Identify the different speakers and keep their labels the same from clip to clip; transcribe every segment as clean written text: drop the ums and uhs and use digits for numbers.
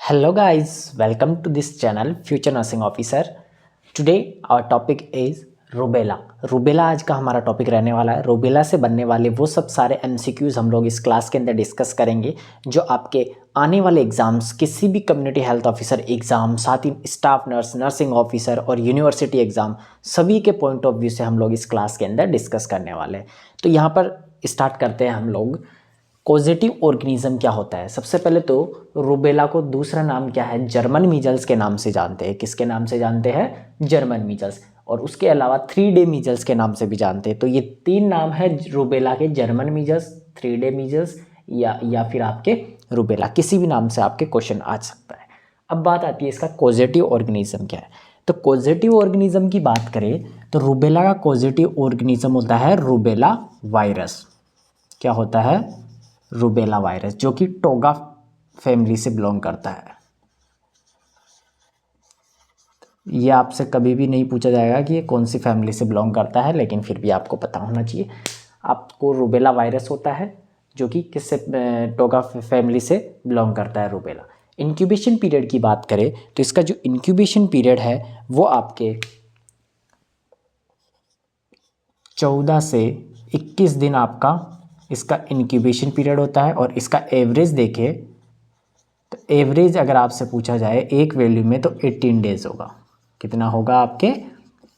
Speaker 1: Hello guys, welcome to this channel Future Nursing Officer. Today our topic is rubella. Rubella आज का हमारा topic रहने वाला है। रूबेला से बनने वाले वो सब सारे एमसीक्यूज हम लोग इस क्लास के अंदर डिस्कस करेंगे जो आपके आने वाले एग्जाम्स, किसी भी कम्युनिटी हेल्थ ऑफिसर एग्ज़ाम, साथ ही स्टाफ नर्स, नर्सिंग ऑफिसर और यूनिवर्सिटी एग्ज़ाम, सभी के पॉइंट ऑफ व्यू से हम लोग इस क्लास के अंदर डिस्कस करने वाले हैं। तो यहाँ पर स्टार्ट करते हैं हम लोग। कॉजेटिव ऑर्गेनिज्म क्या होता है? सबसे पहले तो रूबेला को दूसरा नाम क्या है? जर्मन मीजल्स के नाम से जानते हैं। किसके नाम से जानते हैं? German measles. और उसके अलावा 3 डे मीजल्स के नाम से भी जानते हैं। तो ये 3 नाम है रूबेला के, जर्मन मीजल्स, 3 डे मीजल्स या फिर आपके रूबेला। किसी भी नाम से आपके क्वेश्चन आ सकता है। अब बात आती है इसका कॉजेटिव ऑर्गेनिज्म क्या है। तो कॉजेटिव ऑर्गेनिज्म की बात करें तो रूबेला का कॉजेटिव ऑर्गेनिज्म होता है रूबेला वायरस। क्या होता है? रूबेला वायरस, जो कि टोगा फैमिली से बिलोंग करता है। ये आपसे कभी भी नहीं पूछा जाएगा कि ये कौन सी फैमिली से बिलोंग करता है, लेकिन फिर भी आपको पता होना चाहिए। आपको रूबेला वायरस होता है जो कि किससे, टोगा फैमिली से बिलोंग करता है रूबेला। इंक्यूबेशन पीरियड की बात करें तो इसका जो इंक्यूबेशन पीरियड है वो आपके 14 से 21 दिन आपका इसका इंक्यूबेशन पीरियड होता है। और इसका एवरेज देखें तो एवरेज अगर आपसे पूछा जाए एक वैल्यू में तो 18 डेज होगा। कितना होगा आपके?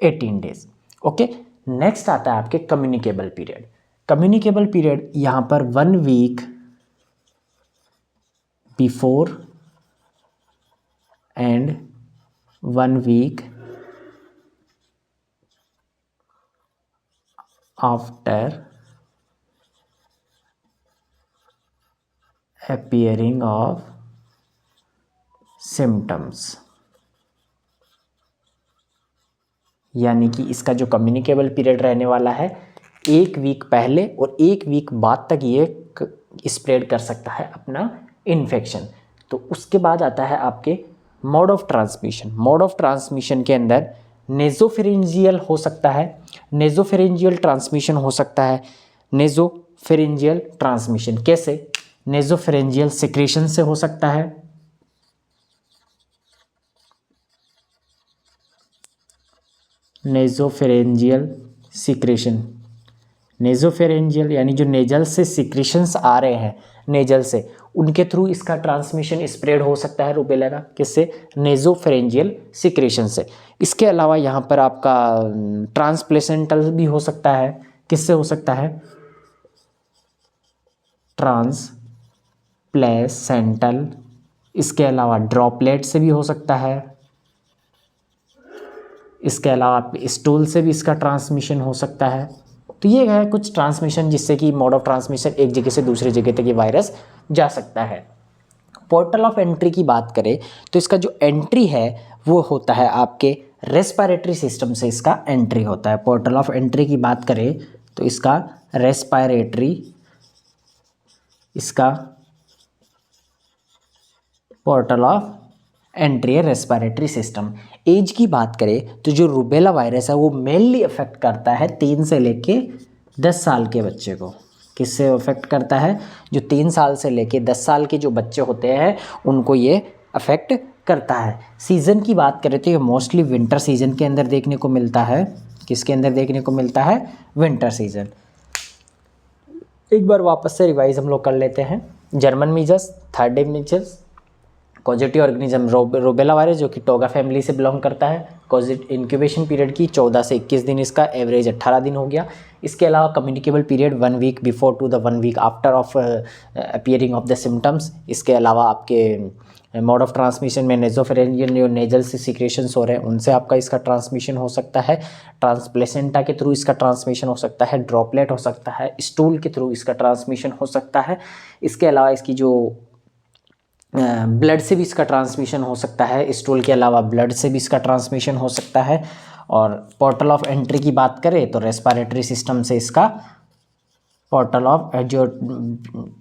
Speaker 1: 18 डेज। ओके, नेक्स्ट आता है आपके कम्युनिकेबल पीरियड। कम्युनिकेबल पीरियड यहाँ पर 1 week before and 1 week after appearing of symptoms। यानी कि इसका जो कम्युनिकेबल पीरियड रहने वाला है 1 वीक पहले और 1 वीक बाद तक ये स्प्रेड कर सकता है अपना इन्फेक्शन। तो उसके बाद आता है आपके mode of transmission. Mode of transmission के अंदर नेजोफेरेंजियल हो सकता है, नेजोफेरेंजियल ट्रांसमिशन हो सकता है। नेजोफेरेंजियल ट्रांसमिशन कैसे? नेजोफेरेंजियल सिक्रेशन से हो सकता है, नेजोफेरेंजियल सिक्रेशन। नेजोफेरेंजियल यानी जो नेजल से सिक्रेशंस आ रहे हैं नेजल से, उनके थ्रू इसका ट्रांसमिशन स्प्रेड हो सकता है रूबेला का। किससे? नेजोफेरेंजियल सिक्रेशन से। इसके अलावा यहाँ पर आपका ट्रांसप्लेसेंटल भी हो सकता है। किससे हो सकता है? ट्रांसप्लेसेंटल। इसके अलावा ड्रॉपलेट से भी हो सकता है। इसके अलावा स्टूल से भी इसका ट्रांसमिशन हो सकता है। तो ये है कुछ ट्रांसमिशन जिससे कि मोड ऑफ ट्रांसमिशन एक जगह से दूसरी जगह तक ये वायरस जा सकता है। पोर्टल ऑफ एंट्री की बात करें तो इसका जो एंट्री है वो होता है आपके रेस्पिरेटरी सिस्टम से इसका एंट्री होता है। पोर्टल ऑफ एंट्री की बात करें तो इसका रेस्पिरेटरी, इसका पोर्टल ऑफ एंट्री है रेस्पिरेटरी सिस्टम। एज की बात करें तो जो रूबेला वायरस है वो मेनली अफेक्ट करता है 3 से लेके 10 साल के बच्चे को। किससे अफेक्ट करता है? जो 3 साल से लेके 10 साल के जो बच्चे होते हैं उनको ये अफेक्ट करता है। सीज़न की बात करें तो ये मोस्टली विंटर सीजन के अंदर देखने को मिलता है। किसके अंदर देखने को मिलता है? Winter season. एक बार वापस से रिवाइज हम लोग कर लेते हैं। German measles, 3rd day measles, causative organism rubella virus जो कि टोगा फैमिली से बिलोंग करता है। कॉजेटिव इंक्यूबेशन पीरियड की 14 से 21 दिन, इसका एवरेज 18 दिन हो गया। इसके अलावा communicable period 1 week before to the 1 week after of appearing of the symptoms. इसके अलावा आपके मोड ऑफ ट्रांसमिशन में नेजोफेरेंजियल जो नेजल से सिक्रेशंस हो रहे हैं उनसे आपका इसका ट्रांसमिशन हो सकता है। ट्रांसप्लेसेंटा के थ्रू इसका ट्रांसमिशन हो सकता है, ड्रॉपलेट हो सकता है, स्टूल के थ्रू इसका ट्रांसमिशन हो सकता है। इसके अलावा इसकी जो ब्लड से भी इसका ट्रांसमिशन हो सकता है। स्टूल के अलावा ब्लड से भी इसका ट्रांसमिशन हो सकता है। और पोर्टल ऑफ एंट्री की बात करें तो रेस्पिरेटरी सिस्टम से इसका पोर्टल ऑफ जो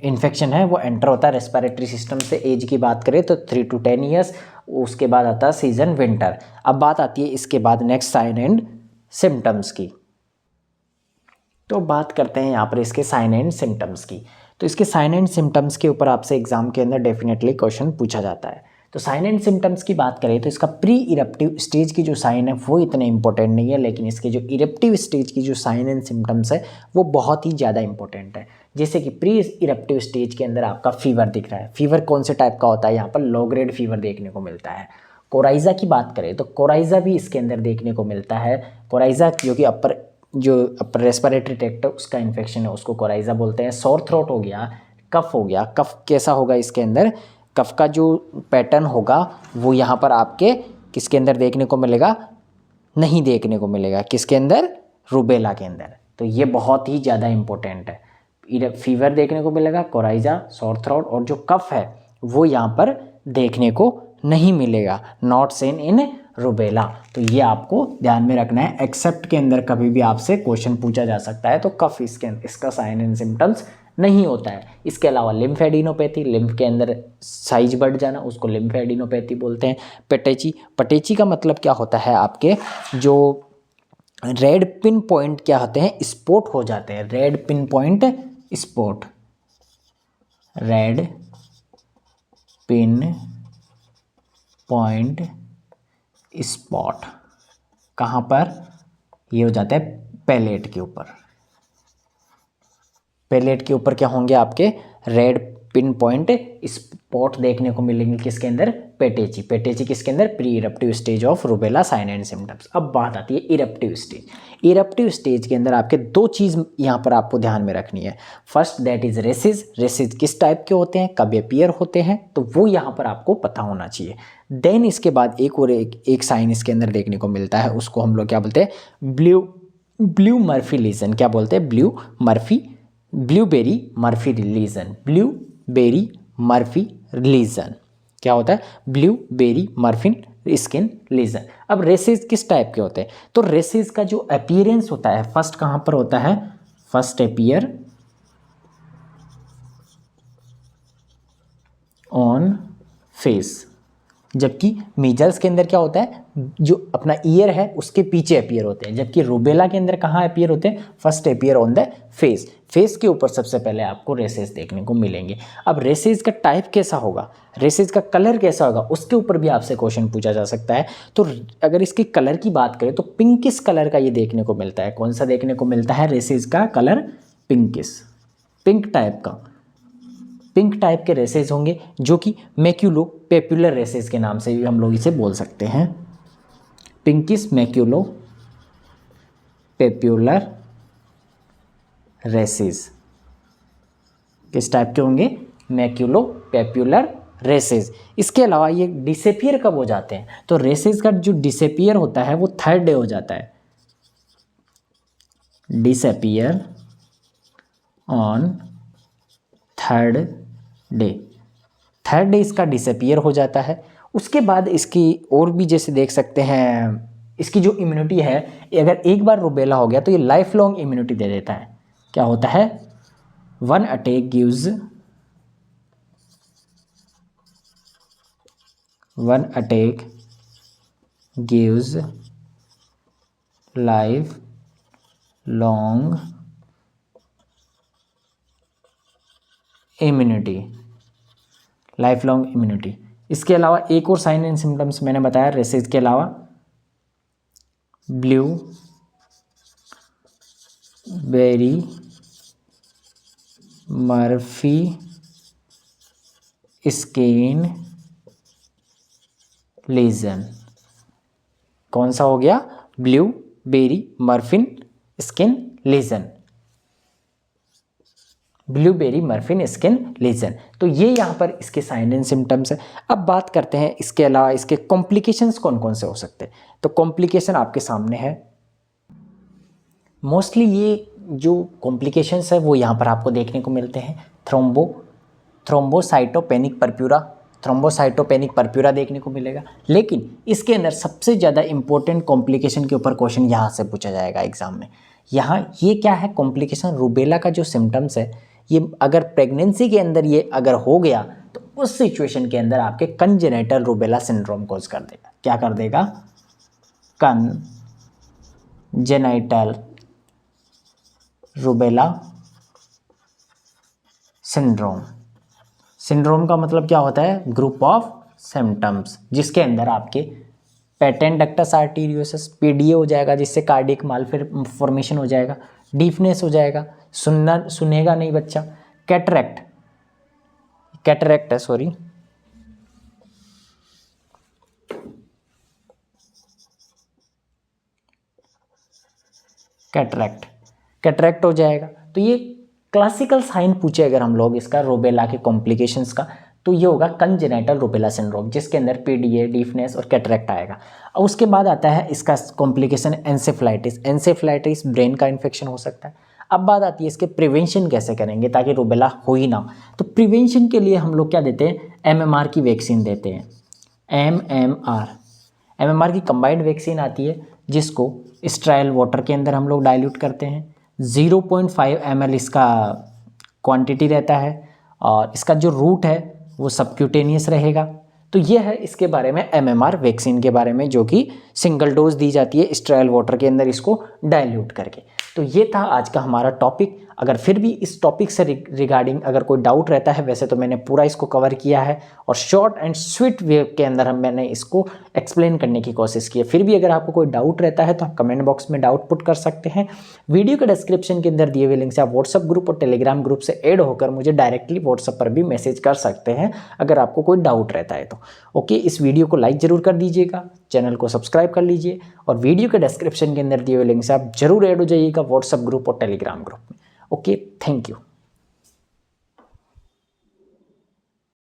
Speaker 1: इन्फेक्शन है वो एंटर होता है रेस्पिरेटरी सिस्टम से। एज की बात करें तो 3 to 10 ईयर्स। उसके बाद आता है सीजन विंटर। अब बात आती है इसके बाद नेक्स्ट साइन एंड सिम्टम्स की। तो बात करते हैं यहाँ पर इसके साइन एंड सिम्टम्स की। तो इसके साइन एंड सिम्टम्स के ऊपर आपसे एग्जाम के अंदर डेफिनेटली क्वेश्चन पूछा जाता है। तो साइन एंड सिम्टम्स की बात करें तो इसका प्री इरप्टिव स्टेज की जो साइन है वो इतने इंपॉर्टेंट नहीं है, लेकिन इसके जो इरप्टिव स्टेज की जो साइन एंड सिम्टम्स है वो बहुत ही ज़्यादा इंपॉर्टेंट है। जैसे कि प्री इरप्टिव स्टेज के अंदर आपका फीवर दिख रहा है। फीवर कौन से टाइप का होता है, यहाँ पर लो ग्रेड फीवर देखने को मिलता है। कोराइजा की बात करें तो कोराइजा भी इसके अंदर देखने को मिलता है। कोराइजा जो कि अपर रेस्पिरेटरी ट्रैक्ट उसका इन्फेक्शन है उसको कोराइजा बोलते हैं। सोर थ्रोट हो गया, कफ हो गया। कफ कैसा होगा, इसके अंदर कफ का जो पैटर्न होगा वो यहाँ पर आपके किसके अंदर देखने को मिलेगा, नहीं देखने को मिलेगा। किसके अंदर, रूबेला के अंदर। तो ये बहुत ही ज़्यादा इंपॉर्टेंट है। फीवर देखने को मिलेगा, कोराइजा, सोर थ्रोट, और जो कफ है वो यहाँ पर देखने को नहीं मिलेगा, नॉट सेन इन रूबेला। तो ये आपको ध्यान में रखना है। एक्सेप्ट के अंदर कभी भी आपसे क्वेश्चन पूछा जा सकता है तो कफ इसका साइन एंड सिम्टम्स नहीं होता है। इसके अलावा लिम्फेडिनोपैथी, लिम्फ के अंदर साइज बढ़ जाना, उसको लिम्फेडिनोपैथी बोलते हैं। पटेची का मतलब क्या होता है, आपके जो रेड पिन पॉइंट क्या होते हैं, स्पॉट हो जाते हैं। Red pin point spot, red pin point spot कहाँ पर, ये हो जाता है पैलेट के ऊपर। पैलेट के ऊपर क्या होंगे आपके रेड पिन पॉइंट स्पॉट देखने को मिलेंगे। किसके अंदर, पेटेची किसके अंदर, pre eruptive stage of rubella sign and symptoms. अब बात आती है इरप्टिव स्टेज। इरप्टिव स्टेज के अंदर आपके दो चीज़ यहाँ पर आपको ध्यान में रखनी है। First that is rashes. Rashes किस टाइप के होते हैं, कब अपीयर होते हैं, तो वो यहाँ पर आपको पता होना चाहिए। देन इसके बाद एक साइन इसके अंदर देखने को मिलता है, उसको हम लोग क्या बोलते हैं, ब्लू मर्फी लीजन। क्या बोलते हैं, ब्लूबेरी मर्फी लीजन। ब्लूबेरी मर्फी लीजन क्या होता है, ब्लूबेरी मर्फिन स्किन लीजन। अब रेसेस किस टाइप के होते हैं, तो रेसेस का जो अपीयरेंस होता है फर्स्ट कहाँ पर होता है, फर्स्ट अपीयर ऑन फेस। जबकि मीजल्स के अंदर क्या होता है, जो अपना ईयर है उसके पीछे अपीयर होते हैं। जबकि रूबेला के अंदर कहाँ अपीयर होते हैं, first appear on the face. Face के ऊपर सबसे पहले आपको रेसेस देखने को मिलेंगे। अब रेसेस का टाइप कैसा होगा, रेसेस का कलर कैसा होगा, उसके ऊपर भी आपसे क्वेश्चन पूछा जा सकता है। तो अगर इसके कलर की बात करें तो पिंकिश कलर का ये देखने को मिलता है। कौन सा देखने को मिलता है, रेसेस का कलर पिंकिश, पिंक टाइप का। पिंक टाइप के रेसेस होंगे जो कि मैक्यूलो पेप्युलर रेसेस के नाम से भी हम लोग इसे बोल सकते हैं। पिंकिश मैक्यूलो पेप्युलर रेसेस किस टाइप के होंगे, मैक्यूलो पेप्युलर रेसेस। इसके अलावा ये डिसअपीयर कब हो जाते हैं, तो रेसेस का जो डिसअपीयर होता है वो थर्ड डे हो जाता है। डिसअपीयर ऑन थर्ड डे इसका डिसअपीयर हो जाता है। उसके बाद इसकी और भी जैसे देख सकते हैं, इसकी जो इम्यूनिटी है, अगर एक बार रूबेला हो गया तो ये लाइफ लॉन्ग इम्यूनिटी दे देता है। क्या होता है, one attack gives life long immunity. इसके अलावा एक और साइन एंड सिम्टम्स मैंने बताया रेसेस के अलावा, ब्लू बेरी मर्फी स्किन लीजन। कौन सा हो गया, blueberry muffin skin lesion, blueberry muffin skin lesion. तो ये यहाँ पर इसके साइन एंड सिम्टम्स है। अब बात करते हैं इसके अलावा इसके कॉम्प्लिकेशंस कौन कौन से हो सकते हैं। तो कॉम्प्लिकेशन आपके सामने है। मोस्टली ये जो कॉम्प्लिकेशंस है वो यहाँ पर आपको देखने को मिलते हैं। थ्रोम्बोसाइटोपेनिक परप्यूरा देखने को मिलेगा। लेकिन इसके अंदर सबसे ज़्यादा इंपॉर्टेंट कॉम्प्लिकेशन के ऊपर क्वेश्चन यहाँ से पूछा जाएगा एग्जाम में। यहाँ ये क्या है कॉम्प्लिकेशन, रूबेला का जो सिम्टम्स है ये अगर प्रेगनेंसी के अंदर ये अगर हो गया तो उस सिचुएशन के अंदर आपके कंजेनिटल रूबेला सिंड्रोम कॉज कर देगा। क्या कर देगा, कंजेनिटल रूबेला सिंड्रोम। सिंड्रोम का मतलब क्या होता है, ग्रुप ऑफ सिम्टम्स, जिसके अंदर आपके पेटेंट डक्टस आर्टीरियोसस, पीडीए हो जाएगा जिससे कार्डियक मालफॉर्मेशन हो जाएगा, डीफनेस हो जाएगा, सुनेगा नहीं बच्चा, कैटरैक्ट है सॉरी, कैटरैक्ट हो जाएगा। तो ये क्लासिकल साइन पूछे अगर हम लोग इसका रूबेला के कॉम्प्लिकेशंस का, तो ये होगा कंजेनिटल रूबेला सिंड्रोम, जिसके अंदर पीडीए, डीफनेस और कैटरैक्ट आएगा। और उसके बाद आता है इसका कॉम्प्लिकेशन एंसेफ्लाइटिस ब्रेन का इन्फेक्शन हो सकता है। अब बात आती है इसके प्रिवेंशन कैसे करेंगे ताकि रूबेला हो ही ना। तो प्रिवेंशन के लिए हम लोग क्या देते हैं, एमएमआर की वैक्सीन देते हैं। एमएमआर की कंबाइंड वैक्सीन आती है जिसको स्ट्राइल वाटर के अंदर हम लोग डाइल्यूट करते हैं। 0.5 ml इसका क्वांटिटी रहता है और इसका जो रूट है वो सबक्यूटेनियस रहेगा। तो ये है इसके बारे में एमएमआर वैक्सीन के बारे में, जो कि सिंगल डोज दी जाती है स्ट्राइल वाटर के अंदर इसको डाइल्यूट करके। तो ये था आज का हमारा टॉपिक। अगर फिर भी इस टॉपिक से रिगार्डिंग अगर कोई डाउट रहता है, वैसे तो मैंने पूरा इसको कवर किया है और शॉर्ट एंड स्वीट वे के अंदर मैंने इसको एक्सप्लेन करने की कोशिश की है। फिर भी अगर आपको कोई डाउट रहता है तो आप कमेंट बॉक्स में डाउट पुट कर सकते हैं। वीडियो के डिस्क्रिप्शन के अंदर दिए हुए लिंक से आप व्हाट्सअप ग्रुप और टेलीग्राम ग्रुप से ऐड होकर मुझे डायरेक्टली व्हाट्सअप पर भी मैसेज कर सकते हैं अगर आपको कोई डाउट रहता है तो। ओके, इस वीडियो को लाइक ज़रूर कर दीजिएगा, चैनल को सब्सक्राइब कर लीजिए और वीडियो के डिस्क्रिप्शन के अंदर दिए हुए लिंक से आप जरूर ऐड हो जाइएगा व्हाट्सअप ग्रुप और टेलीग्राम ग्रुप में। Okay, thank you.